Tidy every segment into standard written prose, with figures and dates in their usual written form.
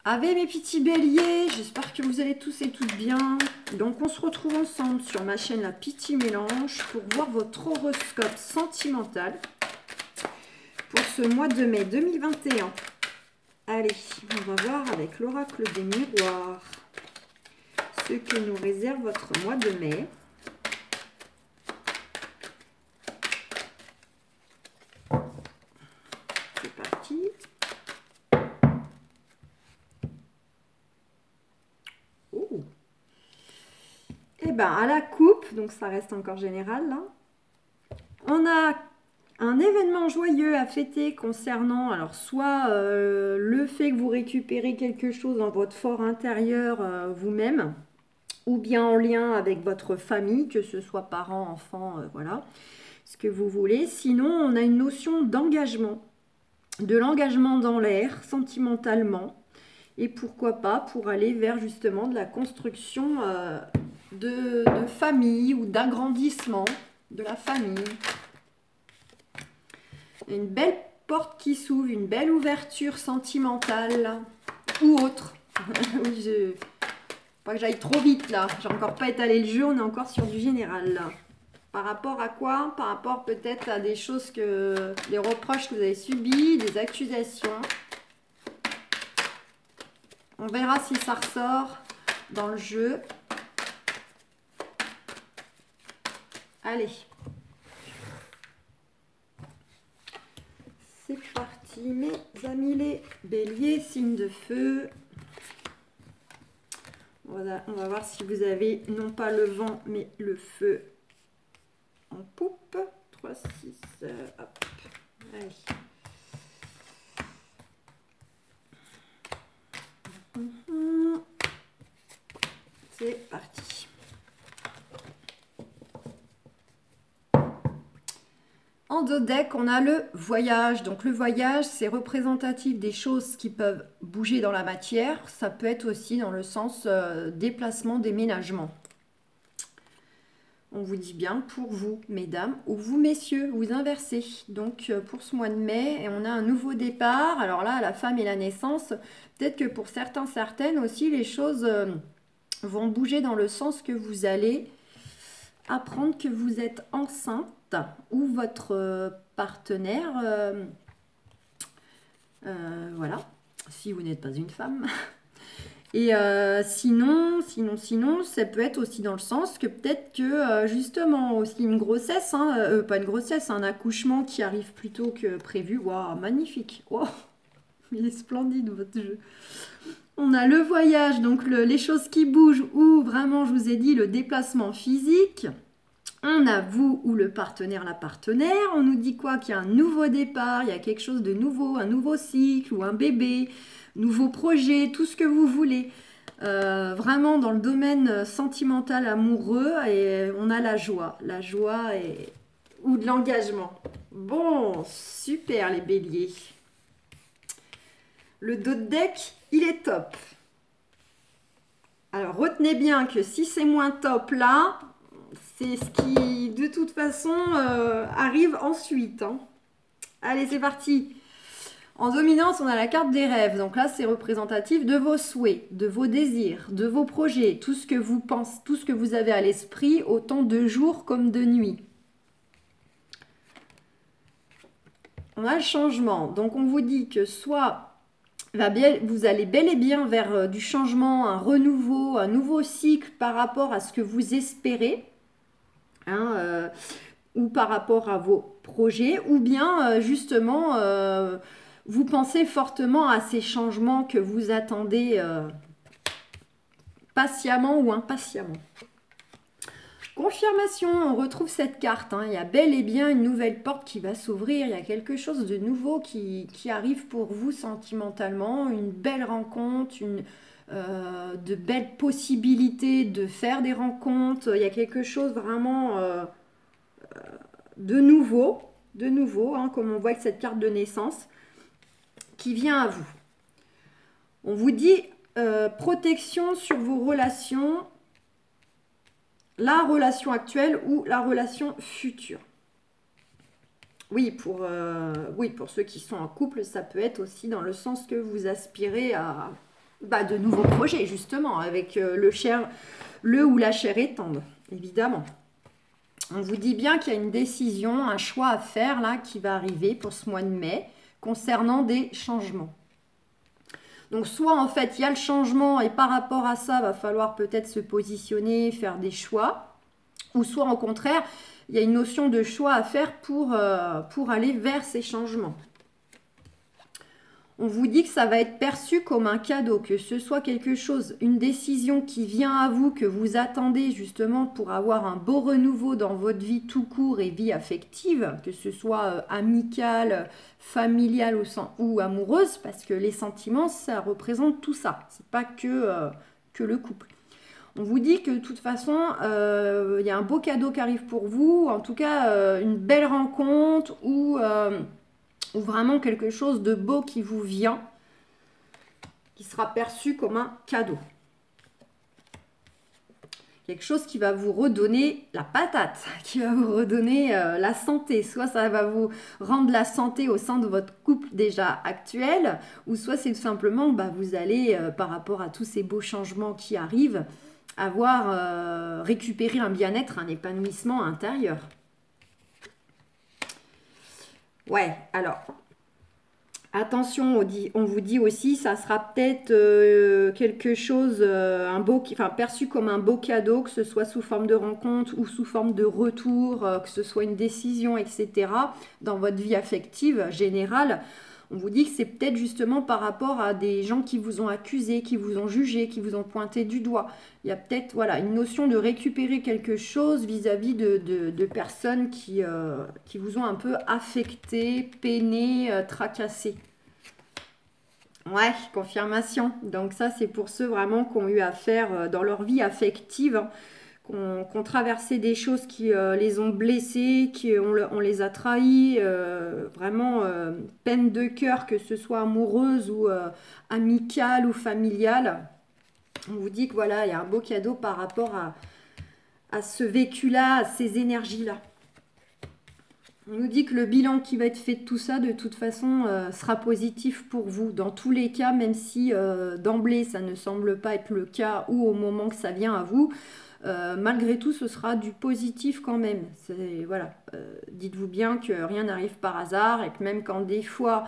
Avec mes petits béliers, j'espère que vous allez tous et toutes bien. Donc on se retrouve ensemble sur ma chaîne La Petit Mélange pour voir votre horoscope sentimental pour ce mois de mai 2021. Allez, on va voir avec l'oracle des miroirs ce que nous réserve votre mois de mai. C'est parti. Oh. Et bien à la coupe, donc ça reste encore général là, on a un événement joyeux à fêter concernant, alors soit le fait que vous récupérez quelque chose dans votre fort intérieur vous-même, ou bien en lien avec votre famille, que ce soit parents, enfants, voilà, ce que vous voulez. Sinon, on a une notion d'engagement, de l'engagement dans l'air, sentimentalement, et pourquoi pas pour aller vers justement de la construction de famille ou d'agrandissement de la famille. Une belle porte qui s'ouvre, une belle ouverture sentimentale ou autre. Oui, pas que j'aille trop vite là, j'ai encore pas étalé le jeu, on est encore sur du général là. Par rapport à quoi? Par rapport peut-être à des choses que, des reproches que vous avez subis, des accusations. On verra si ça ressort dans le jeu. Allez. C'est parti, mes amis les béliers, signe de feu. Voilà, on va voir si vous avez non pas le vent, mais le feu en poupe. 3, 6, hop. Allez. C'est parti. En dos deck, on a le voyage. Donc le voyage, c'est représentatif des choses qui peuvent bouger dans la matière. Ça peut être aussi dans le sens déplacement, déménagement. On vous dit bien pour vous, mesdames, ou vous, messieurs, vous inversez. Donc pour ce mois de mai, on a un nouveau départ. Alors là, la femme et la naissance, peut-être que pour certains, certaines aussi, les choses vont bouger dans le sens que vous allez apprendre que vous êtes enceinte ou votre partenaire, voilà, si vous n'êtes pas une femme. Et sinon, ça peut être aussi dans le sens que peut-être que justement aussi une grossesse, hein, pas une grossesse, un accouchement qui arrive plus tôt que prévu. Waouh, magnifique! Wow, il est splendide votre jeu. On a le voyage, donc les choses qui bougent ou vraiment, je vous ai dit, le déplacement physique. On a vous ou le partenaire, la partenaire. On nous dit quoi? Qu'il y a un nouveau départ, il y a quelque chose de nouveau, un nouveau cycle ou un bébé, nouveau projet, tout ce que vous voulez. Vraiment dans le domaine sentimental, amoureux, et on a la joie ou de l'engagement. Bon, super les béliers. Le dos de deck, il est top. Alors retenez bien que si c'est moins top là, c'est ce qui, de toute façon, arrive ensuite. Hein. Allez, c'est parti. En dominance, on a la carte des rêves. Donc là, c'est représentatif de vos souhaits, de vos désirs, de vos projets, tout ce que vous pensez, tout ce que vous avez à l'esprit, autant de jour comme de nuit. On a le changement. Donc, on vous dit que soit vous allez bel et bien vers du changement, un renouveau, un nouveau cycle par rapport à ce que vous espérez. Hein, ou par rapport à vos projets, ou bien justement vous pensez fortement à ces changements que vous attendez patiemment ou impatiemment. Confirmation, on retrouve cette carte, hein. Il y a bel et bien une nouvelle porte qui va s'ouvrir, il y a quelque chose de nouveau qui arrive pour vous sentimentalement, une belle rencontre, de belles possibilités de faire des rencontres, il y a quelque chose vraiment de nouveau, hein, comme on voit avec cette carte de naissance, qui vient à vous. On vous dit protection sur vos relations, la relation actuelle ou la relation future. Oui, pour ceux qui sont en couple, ça peut être aussi dans le sens que vous aspirez à de nouveaux projets, justement, avec le ou la chair est tendre, évidemment. On vous dit bien qu'il y a une décision, un choix à faire là qui va arriver pour ce mois de mai concernant des changements. Donc soit en fait il y a le changement et par rapport à ça, va falloir peut-être se positionner, faire des choix, ou soit au contraire, il y a une notion de choix à faire pour aller vers ces changements. On vous dit que ça va être perçu comme un cadeau, que ce soit quelque chose, une décision qui vient à vous, que vous attendez justement pour avoir un beau renouveau dans votre vie tout court et vie affective, que ce soit amicale, familiale ou amoureuse, parce que les sentiments, ça représente tout ça. C'est pas que le couple. On vous dit que de toute façon, il y a un beau cadeau qui arrive pour vous, en tout cas une belle rencontre ou vraiment quelque chose de beau qui vous vient, qui sera perçu comme un cadeau. Quelque chose qui va vous redonner la patate, qui va vous redonner la santé. Soit ça va vous rendre la santé au sein de votre couple déjà actuel, ou soit c'est tout simplement, vous allez, par rapport à tous ces beaux changements qui arrivent, avoir récupéré un bien-être, un épanouissement intérieur. Ouais, alors, attention, on vous dit aussi, ça sera peut-être quelque chose, perçu comme un beau cadeau, que ce soit sous forme de rencontre ou sous forme de retour, que ce soit une décision, etc. Dans votre vie affective générale, on vous dit que c'est peut-être justement par rapport à des gens qui vous ont accusé, qui vous ont jugé, qui vous ont pointé du doigt. Il y a peut-être une notion de récupérer quelque chose vis-à-vis de personnes qui vous ont un peu affecté, peiné, tracassé. Ouais, confirmation. Donc ça, c'est pour ceux vraiment qui ont eu affaire dans leur vie affective, qui ont traversé des choses qui les ont blessés, on les a trahis, vraiment peine de cœur, que ce soit amoureuse ou amicale ou familiale. On vous dit que voilà, il y a un beau cadeau par rapport à ce vécu-là, à ces énergies-là. On nous dit que le bilan qui va être fait de tout ça, de toute façon, sera positif pour vous. Dans tous les cas, même si d'emblée, ça ne semble pas être le cas ou au moment que ça vient à vous, malgré tout, ce sera du positif quand même. Voilà, dites-vous bien que rien n'arrive par hasard et que même quand des fois,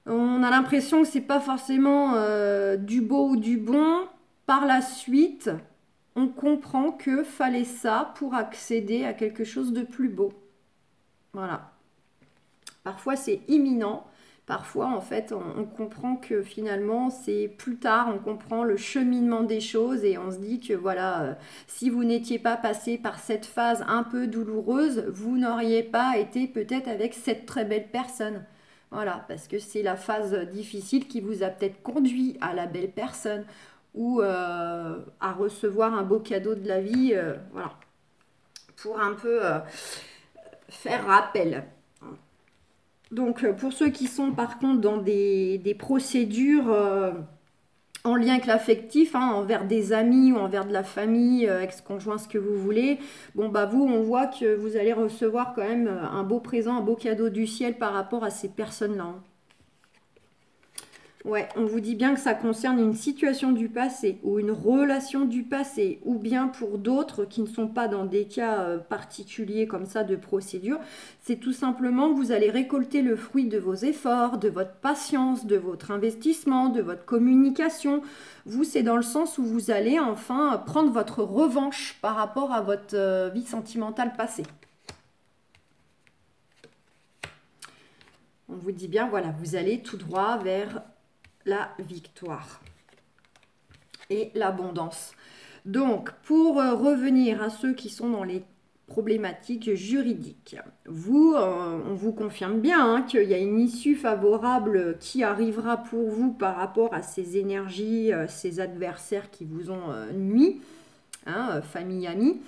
on a l'impression que c'est pas forcément du beau ou du bon, par la suite, on comprend que fallait ça pour accéder à quelque chose de plus beau. Voilà. Parfois, c'est imminent. Parfois, en fait, on comprend que finalement, c'est plus tard, on comprend le cheminement des choses et on se dit que voilà, si vous n'étiez pas passé par cette phase un peu douloureuse, vous n'auriez pas été peut-être avec cette très belle personne. Voilà, parce que c'est la phase difficile qui vous a peut-être conduit à la belle personne ou à recevoir un beau cadeau de la vie, voilà, pour un peu faire rappel. Donc, pour ceux qui sont par contre dans des procédures en lien avec l'affectif, envers des amis ou envers de la famille, ex-conjoint, ce que vous voulez, bon, vous, on voit que vous allez recevoir quand même un beau présent, un beau cadeau du ciel par rapport à ces personnes-là. Ouais, on vous dit bien que ça concerne une situation du passé ou une relation du passé, ou bien pour d'autres qui ne sont pas dans des cas particuliers comme ça de procédure, c'est tout simplement que vous allez récolter le fruit de vos efforts, de votre patience, de votre investissement, de votre communication. Vous, c'est dans le sens où vous allez enfin prendre votre revanche par rapport à votre vie sentimentale passée. On vous dit bien, voilà, vous allez tout droit vers la victoire et l'abondance. Donc, pour revenir à ceux qui sont dans les problématiques juridiques, on vous confirme bien qu'il y a une issue favorable qui arrivera pour vous par rapport à ces énergies, ces adversaires qui vous ont nui, famille, amis.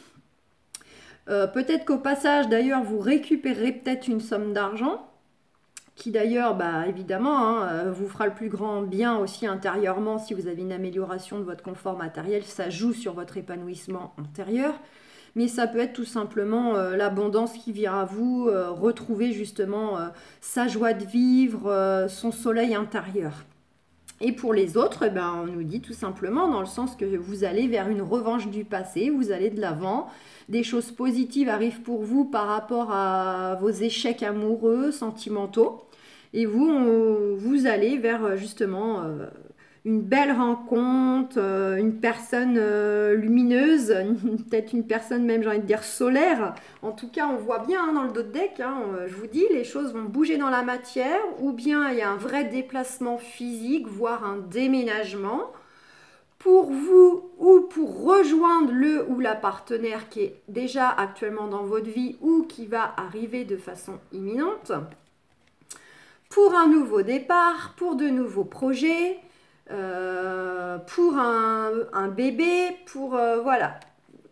Peut-être qu'au passage, d'ailleurs, vous récupérerez peut-être une somme d'argent qui d'ailleurs, évidemment, vous fera le plus grand bien aussi intérieurement si vous avez une amélioration de votre confort matériel. Ça joue sur votre épanouissement intérieur. Mais ça peut être tout simplement l'abondance qui vient à vous, retrouver justement sa joie de vivre, son soleil intérieur. Et pour les autres, eh ben, on nous dit tout simplement dans le sens que vous allez vers une revanche du passé, vous allez de l'avant, des choses positives arrivent pour vous par rapport à vos échecs amoureux, sentimentaux, et vous allez vers justement une belle rencontre, une personne lumineuse, peut-être une personne même, j'ai envie de dire, solaire. En tout cas, on voit bien hein, dans le dos de deck, hein, je vous dis, les choses vont bouger dans la matière, ou bien il y a un vrai déplacement physique, voire un déménagement, pour vous ou pour rejoindre le ou la partenaire qui est déjà actuellement dans votre vie ou qui va arriver de façon imminente, pour un nouveau départ, pour de nouveaux projets, pour un bébé, pour voilà,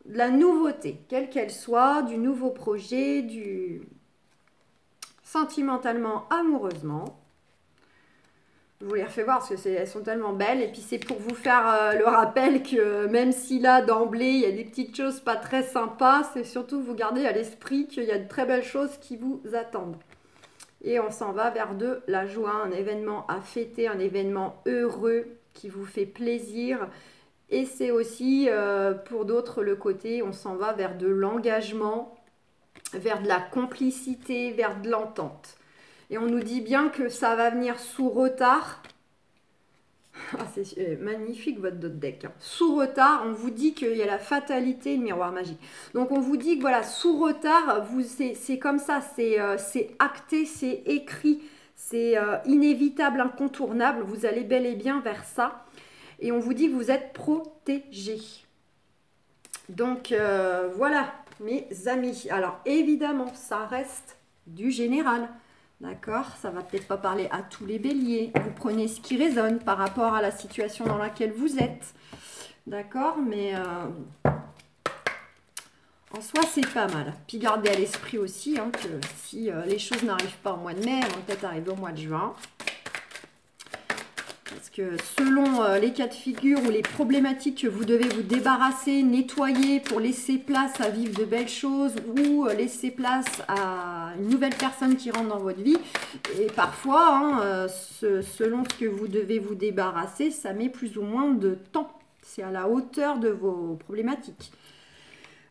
de la nouveauté, quelle qu'elle soit, du nouveau projet, du sentimentalement, amoureusement. Je vous les refais voir parce que elles sont tellement belles. Et puis c'est pour vous faire le rappel que même si là d'emblée il y a des petites choses pas très sympas, c'est surtout vous garder à l'esprit qu'il y a de très belles choses qui vous attendent. Et on s'en va vers de la joie, un événement à fêter, un événement heureux qui vous fait plaisir. Et c'est aussi pour d'autres le côté, on s'en va vers de l'engagement, vers de la complicité, vers de l'entente. Et on nous dit bien que ça va venir sous retard. Ah, c'est magnifique votre dot deck. Hein. Sous retard, on vous dit qu'il y a la fatalité et le miroir magique. Donc on vous dit que voilà, sous retard, c'est comme ça, c'est acté, c'est écrit, c'est inévitable, incontournable. Vous allez bel et bien vers ça. Et on vous dit que vous êtes protégé. Donc voilà, mes amis. Alors évidemment, ça reste du général. D'accord, ça va peut-être pas parler à tous les béliers. Vous prenez ce qui résonne par rapport à la situation dans laquelle vous êtes. D'accord, mais en soi, c'est pas mal. Puis gardez à l'esprit aussi hein, que si les choses n'arrivent pas au mois de mai, elles vont peut-être arriver au mois de juin. Parce que selon les cas de figure ou les problématiques que vous devez vous débarrasser, nettoyer pour laisser place à vivre de belles choses ou laisser place à une nouvelle personne qui rentre dans votre vie. Et parfois, hein, selon ce que vous devez vous débarrasser, ça met plus ou moins de temps. C'est à la hauteur de vos problématiques.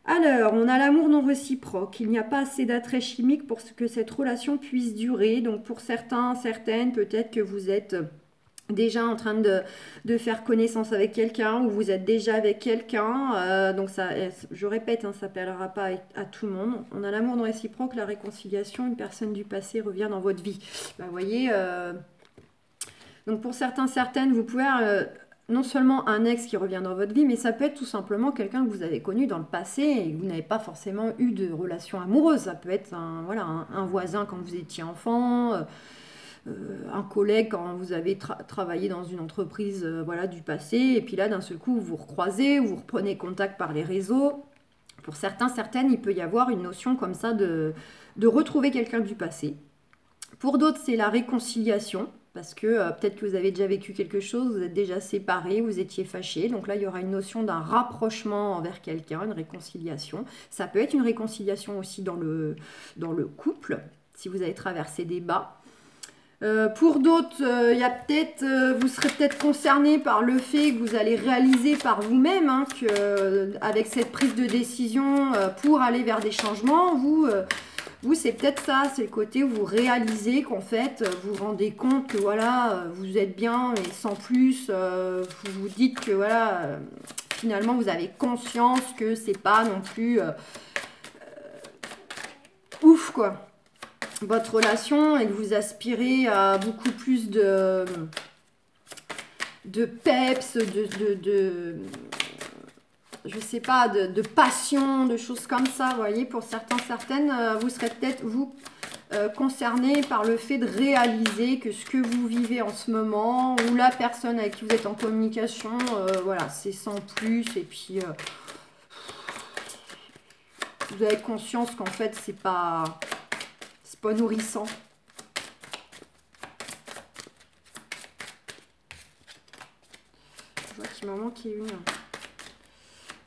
Alors, on a l'amour non réciproque. Il n'y a pas assez d'attrait chimique pour que cette relation puisse durer. Donc, pour certains, certaines, peut-être que vous êtes déjà en train de faire connaissance avec quelqu'un ou vous êtes déjà avec quelqu'un. Donc, ça, je répète, hein, ça ne parlera pas à tout le monde. On a l'amour non réciproque, la réconciliation. Une personne du passé revient dans votre vie. Vous voyez, donc pour certains, certaines, vous pouvez... non seulement un ex qui revient dans votre vie, mais ça peut être tout simplement quelqu'un que vous avez connu dans le passé et que vous n'avez pas forcément eu de relation amoureuse. Ça peut être voilà, un voisin quand vous étiez enfant, un collègue quand vous avez travaillé dans une entreprise voilà, du passé. Et puis là, d'un seul coup, vous vous recroisez, vous reprenez contact par les réseaux. Pour certains, certaines, il peut y avoir une notion comme ça de retrouver quelqu'un du passé. Pour d'autres, c'est la réconciliation. Parce que peut-être que vous avez déjà vécu quelque chose, vous êtes déjà séparés, vous étiez fâchés. Donc là, il y aura une notion d'un rapprochement envers quelqu'un, une réconciliation. Ça peut être une réconciliation aussi dans le couple, si vous avez traversé des bas. Pour d'autres, il y a peut-être, vous serez peut-être concerné par le fait que vous allez réaliser par vous-même hein, qu'avec cette prise de décision pour aller vers des changements, vous, c'est peut-être ça, c'est le côté où vous réalisez qu'en fait, vous vous rendez compte que voilà, vous êtes bien et sans plus, vous vous dites que voilà, finalement, vous avez conscience que c'est pas non plus ouf, quoi, votre relation et que vous aspirez à beaucoup plus de peps, je sais pas, de passion, de choses comme ça, vous voyez, pour certains, certaines, vous serez peut-être, vous, concerné par le fait de réaliser que ce que vous vivez en ce moment, ou la personne avec qui vous êtes en communication, voilà, c'est sans plus, et puis, vous avez conscience qu'en fait, c'est pas nourrissant. Je vois qu'il m'en manque une.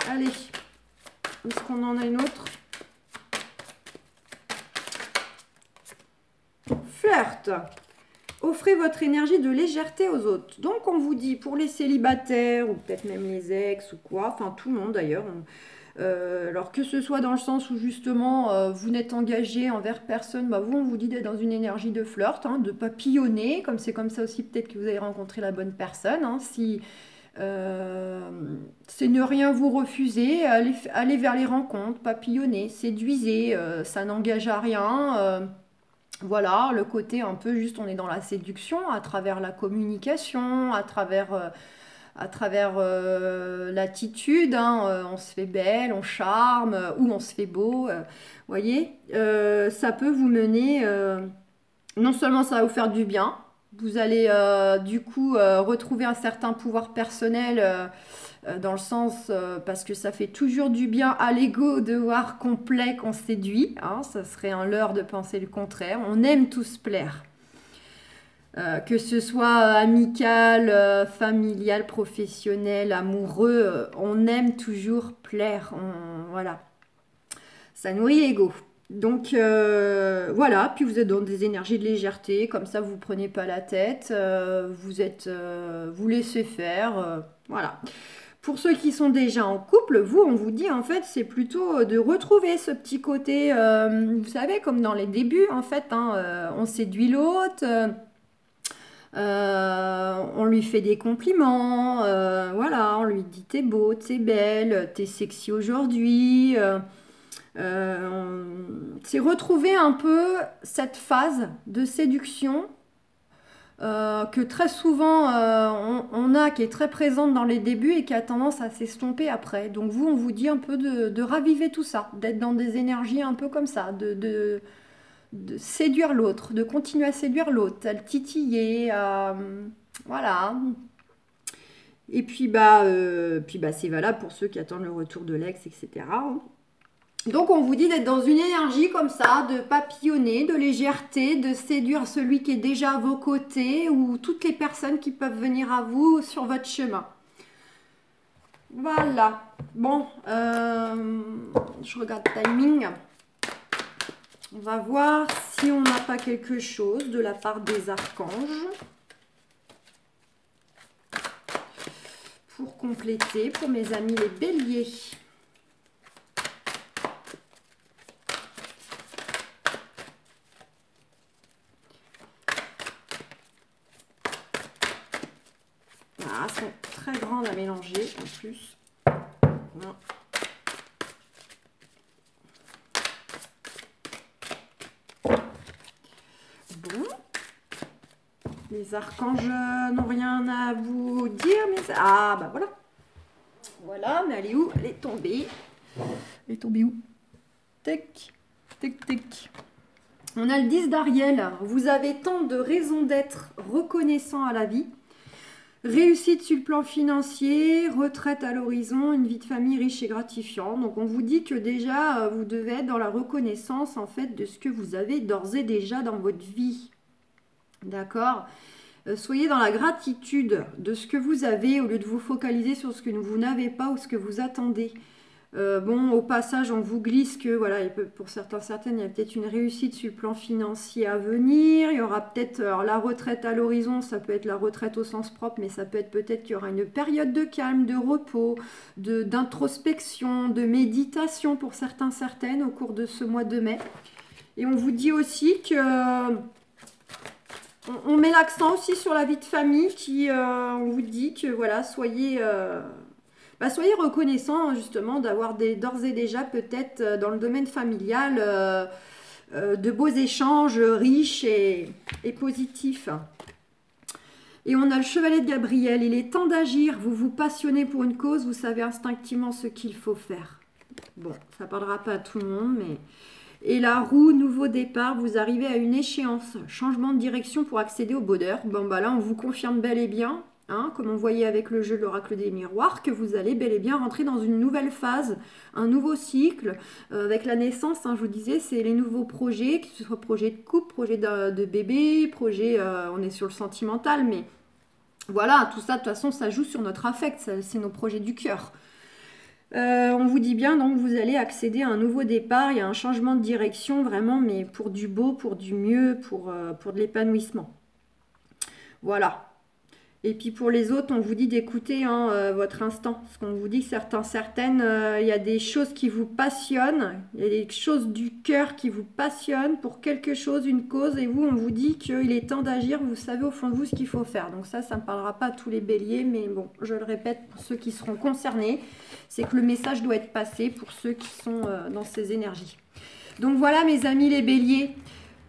Allez, est-ce qu'on en a une autre? Flirt. offrez votre énergie de légèreté aux autres. Donc on vous dit pour les célibataires ou peut-être même les ex ou quoi, enfin tout le monde d'ailleurs. Alors que ce soit dans le sens où justement vous n'êtes engagé envers personne, bah vous on vous dit d'être dans une énergie de flirt, hein, de papillonner, comme c'est comme ça aussi peut-être que vous avez rencontré la bonne personne. Hein, si c'est ne rien vous refuser, allez vers les rencontres, papillonner, séduisez, ça n'engage à rien. Voilà, le côté un peu juste, on est dans la séduction à travers la communication, à travers l'attitude, hein, on se fait belle, on charme, ou on se fait beau, voyez, ça peut vous mener, non seulement ça va vous faire du bien, vous allez du coup retrouver un certain pouvoir personnel dans le sens, parce que ça fait toujours du bien à l'ego de voir complet qu'on séduit, hein, ça serait un leurre de penser le contraire, on aime tous plaire. Que ce soit amical, familial, professionnel, amoureux, on aime toujours plaire. Voilà. Ça nourrit l'ego. Donc voilà, puis vous êtes dans des énergies de légèreté, comme ça vous ne prenez pas la tête, vous laissez faire, voilà. Pour ceux qui sont déjà en couple, vous, on vous dit en fait, c'est plutôt de retrouver ce petit côté, vous savez, comme dans les débuts en fait, hein, on séduit l'autre. On lui fait des compliments, voilà, on lui dit t'es beau, t'es belle, t'es sexy aujourd'hui. C'est retrouver un peu cette phase de séduction que très souvent on a, qui est très présente dans les débuts et qui a tendance à s'estomper après. Donc vous, on vous dit un peu de raviver tout ça, d'être dans des énergies un peu comme ça, de séduire l'autre, de continuer à séduire l'autre, à le titiller, voilà. Et puis c'est valable pour ceux qui attendent le retour de l'ex, etc. Donc on vous dit d'être dans une énergie comme ça, de papillonner, de légèreté, de séduire celui qui est déjà à vos côtés ou toutes les personnes qui peuvent venir à vous sur votre chemin. Voilà. Bon, je regarde le timing. On va voir si on n'a pas quelque chose de la part des archanges pour compléter pour mes amis les béliers. Ah, elles sont très grandes à mélanger en plus. Non. Bon, les archanges n'ont rien à vous dire, mais ça... Ah, bah voilà. Voilà, mais elle est où? Elle est tombée. Elle est tombée où? Tic, tic, tic. On a le 10 d'Ariel. Vous avez tant de raisons d'être reconnaissant à la vie. Réussite sur le plan financier, retraite à l'horizon, une vie de famille riche et gratifiante. Donc on vous dit que déjà, vous devez être dans la reconnaissance en fait de ce que vous avez d'ores et déjà dans votre vie. D'accord? Soyez dans la gratitude de ce que vous avez au lieu de vous focaliser sur ce que vous n'avez pas ou ce que vous attendez. Bon, au passage, on vous glisse que, voilà, pour certaines, il y a peut-être une réussite sur le plan financier à venir. Il y aura peut-être, alors la retraite à l'horizon, ça peut être la retraite au sens propre, mais ça peut être peut-être qu'il y aura une période de calme, de repos, d'introspection, de méditation pour certaines au cours de ce mois de mai. Et on vous dit aussi que... On met l'accent aussi sur la vie de famille on vous dit que, voilà, soyez reconnaissant justement d'avoir d'ores et déjà peut-être dans le domaine familial de beaux échanges riches et positifs. Et on a le chevalier de Gabriel. Il est temps d'agir. Vous vous passionnez pour une cause. Vous savez instinctivement ce qu'il faut faire. Bon, ça ne parlera pas à tout le monde, mais... Et la roue, nouveau départ, vous arrivez à une échéance. Changement de direction pour accéder au bonheur. Bon, bah là, on vous confirme bel et bien... Hein, comme on voyait avec le jeu de l'oracle des miroirs, que vous allez bel et bien rentrer dans une nouvelle phase, un nouveau cycle. Avec la naissance, hein, je vous disais, c'est les nouveaux projets, que ce soit projet de couple, projet de bébé, projet, on est sur le sentimental, mais voilà, tout ça, de toute façon, ça joue sur notre affect, c'est nos projets du cœur. On vous dit bien, donc vous allez accéder à un nouveau départ, il y a un changement de direction, vraiment, mais pour du beau, pour du mieux, pour de l'épanouissement. Voilà. Et puis pour les autres, on vous dit d'écouter hein, votre instinct. Parce qu'on vous dit que certaines, il y a des choses qui vous passionnent, il y a des choses du cœur qui vous passionnent pour quelque chose, une cause. Et vous, on vous dit qu'il est temps d'agir. Vous savez au fond de vous ce qu'il faut faire. Donc ça ne parlera pas à tous les béliers. Mais bon, je le répète pour ceux qui seront concernés. C'est que le message doit être passé pour ceux qui sont dans ces énergies. Donc voilà mes amis les béliers.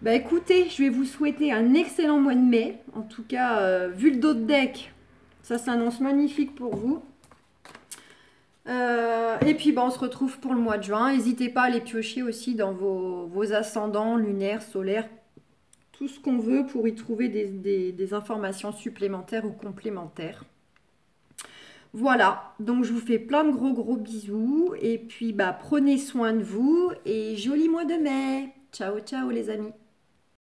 Bah écoutez, je vais vous souhaiter un excellent mois de mai. En tout cas, vu le dos de deck, ça s'annonce magnifique pour vous. Et puis bah, on se retrouve pour le mois de juin. N'hésitez pas à les piocher aussi dans vos ascendants lunaires, solaires, tout ce qu'on veut pour y trouver des informations supplémentaires ou complémentaires. Voilà, donc je vous fais plein de gros bisous. Et puis bah, prenez soin de vous et joli mois de mai. Ciao, ciao les amis.